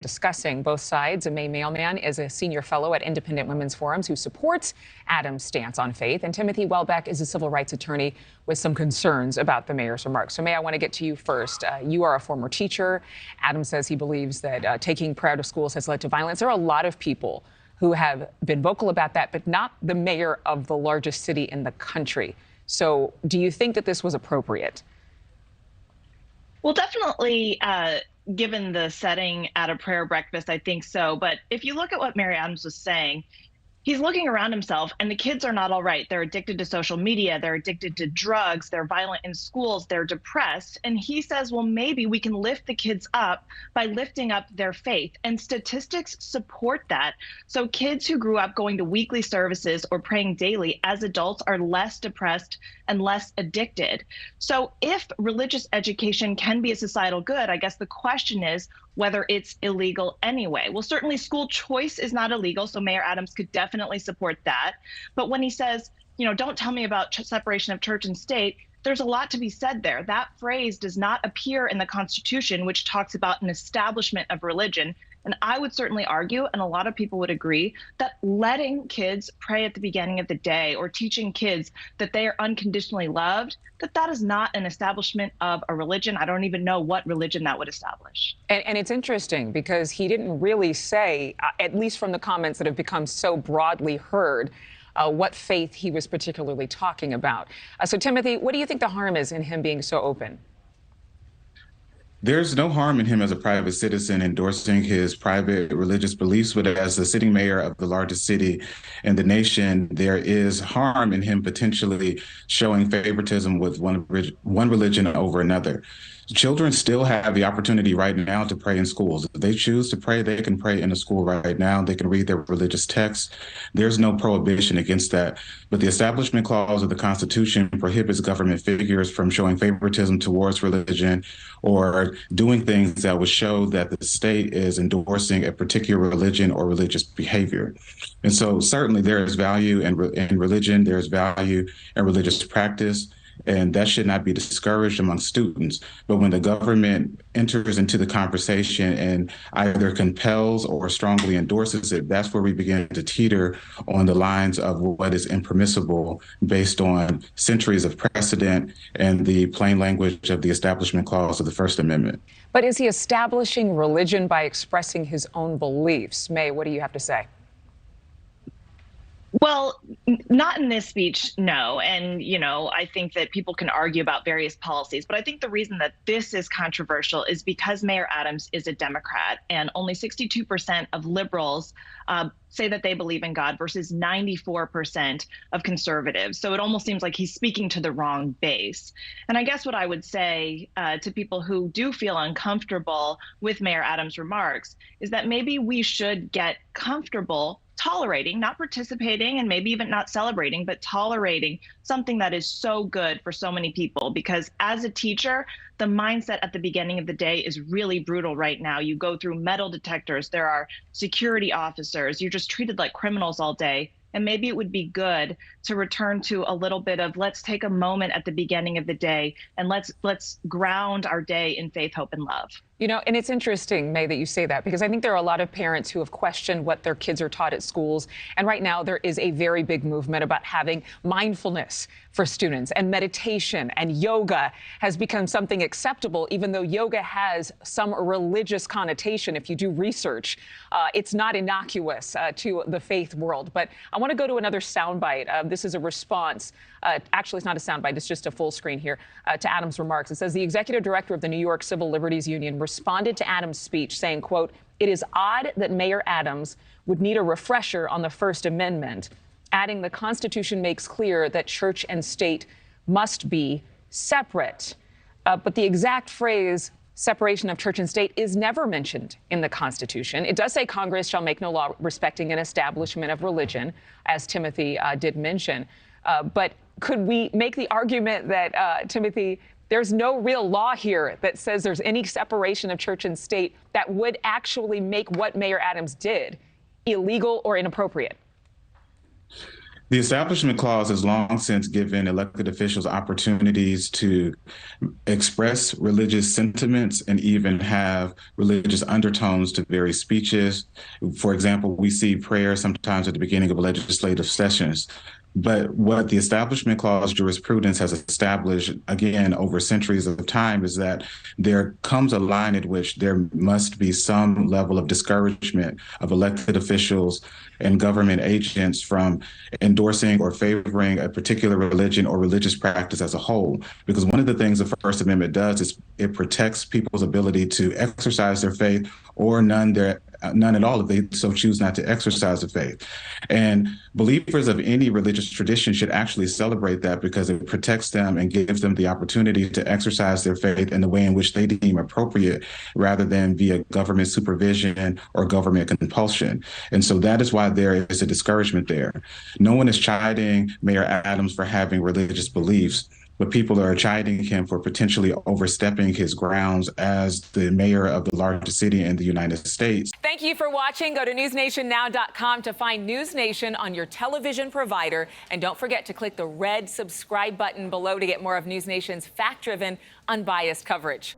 Discussing both sides. Mailman is a senior fellow at Independent Women's Forums who supports Adams' stance on faith. And Timothy Welbeck is a civil rights attorney with some concerns about the mayor's remarks. So, May, I want to get to you first. You are a former teacher. Adams says he believes that taking prayer to schools has led to violence. There are a lot of people who have been vocal about that, but not the mayor of the largest city in the country. So do you think that this was appropriate? Well, definitely, given the setting at a prayer breakfast, I think so. But if you look at what Mayor Adams was saying, he's looking around himself, and the kids are not all right. They're addicted to social media. They're addicted to drugs. They're violent in schools. They're depressed. And he says, well, maybe we can lift the kids up by lifting up their faith. And statistics support that. So kids who grew up going to weekly services or praying daily as adults are less depressed and less addicted. So if religious education can be a societal good, I guess the question is whether it's illegal anyway. Well, certainly school choice is not illegal, so Mayor Adams could definitely support that. But when he says, don't tell me about separation of church and state, there's a lot to be said there. That phrase does not appear in the Constitution, which talks about an establishment of religion. And I would certainly argue, and a lot of people would agree, that letting kids pray at the beginning of the day or teaching kids that they are unconditionally loved, that is not an establishment of a religion. I don't even know what religion that would establish. And it's interesting because he didn't really say, at least from the comments that have become so broadly heard, what faith he was particularly talking about. So, Timothy, what do you think the harm is in him being so open? There's no harm in him as a private citizen endorsing his private religious beliefs, but as the sitting mayor of the largest city in the nation, there is harm in him potentially showing favoritism with one religion over another. Children still have the opportunity right now to pray in schools. If they choose to pray, they can pray in a school right now. They can read their religious texts. There's no prohibition against that. But the Establishment Clause of the Constitution prohibits government figures from showing favoritism towards religion or doing things that would show that the state is endorsing a particular religion or religious behavior. And so certainly there is value in religion, there's value in religious practice, and that should not be discouraged among students. But when the government enters into the conversation and either compels or strongly endorses it, that's where we begin to teeter on the lines of what is impermissible based on centuries of precedent and the plain language of the Establishment Clause of the First Amendment. But is he establishing religion by expressing his own beliefs? May, what do you have to say? Well, not in this speech, no. And, I think that people can argue about various policies, but I think the reason that this is controversial is because Mayor Adams is a Democrat, and only 62% of liberals say that they believe in God versus 94% of conservatives. So it almost seems like he's speaking to the wrong base. And I guess what I would say to people who do feel uncomfortable with Mayor Adams' remarks is that maybe we should get comfortable tolerating, not participating, and maybe even not celebrating, but tolerating something that is so good for so many people. Because as a teacher, the mindset at the beginning of the day is really brutal right now. You go through metal detectors, there are security officers, you're just treated like criminals all day. And maybe it would be good to return to a little bit of let's take a moment at the beginning of the day and let's ground our day in faith, hope, and love. And it's interesting, May, that you say that, because I think there are a lot of parents who have questioned what their kids are taught at schools. And right now there is a very big movement about having mindfulness for students, and meditation and yoga has become something acceptable, even though yoga has some religious connotation. If you do research, it's not innocuous to the faith world. But I want to go to another soundbite. This is a response. Actually, it's not a soundbite. It's just a full screen here to Adams' remarks. It says the executive director of the New York Civil Liberties Union responded to Adams' speech saying, quote, "It is odd that Mayor Adams would need a refresher on the First Amendment," adding the Constitution makes clear that church and state must be separate. But the exact phrase separation of church and state is never mentioned in the Constitution. It does say Congress shall make no law respecting an establishment of religion, as Timothy did mention. But could we make the argument that, Timothy, there's no real law here that says there's any separation of church and state that would actually make what Mayor Adams did illegal or inappropriate? The Establishment Clause has long since given elected officials opportunities to express religious sentiments and even have religious undertones to various speeches. For example, we see prayer sometimes at the beginning of legislative sessions. But what the Establishment Clause jurisprudence has established, again, over centuries of time, is that there comes a line at which there must be some level of discouragement of elected officials and government agents from endorsing or favoring a particular religion or religious practice as a whole. Because one of the things the First Amendment does is it protects people's ability to exercise their faith or none at all if they so choose not to exercise the faith. And believers of any religious tradition should actually celebrate that because it protects them and gives them the opportunity to exercise their faith in the way in which they deem appropriate rather than via government supervision or government compulsion. And so that is why there is a discouragement there. No one is chiding Mayor Adams for having religious beliefs, but people are chiding him for potentially overstepping his grounds as the mayor of the largest city in the United States. Thank you for watching. Go to newsnationnow.com to find News Nation on your television provider. And don't forget to click the red subscribe button below to get more of News Nation's fact-driven, unbiased coverage.